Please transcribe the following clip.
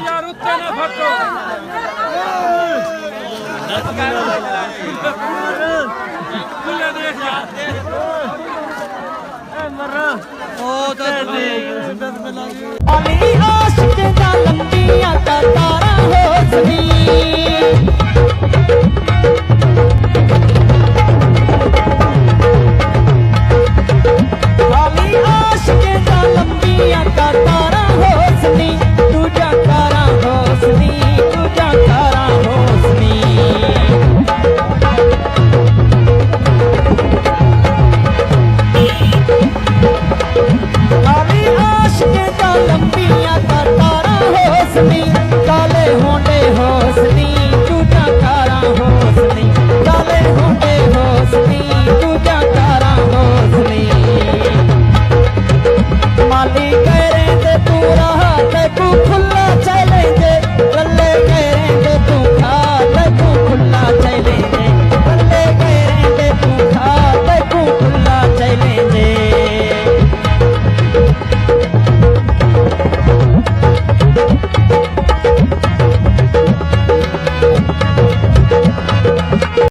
यार उत्ते ना फटो खुले देख यार मरा ओ तो अली आशिक दा लंबियां कतारा हो सही अली आशिक दा लंबियां कतारा हो सही तुझा कारा हो सही तुझा कारा हो सही लंबियां कतारा होसनी काले होंडे होसनी तुझा कारा होसनी काले होंडे होसनी तुझा कारा होसनी माली करे ते पूरा ते तू खुला चले जे गले करे ते तू खा ते तू खुला चले जे गले करे ते तू खा ते तू खुला चले जे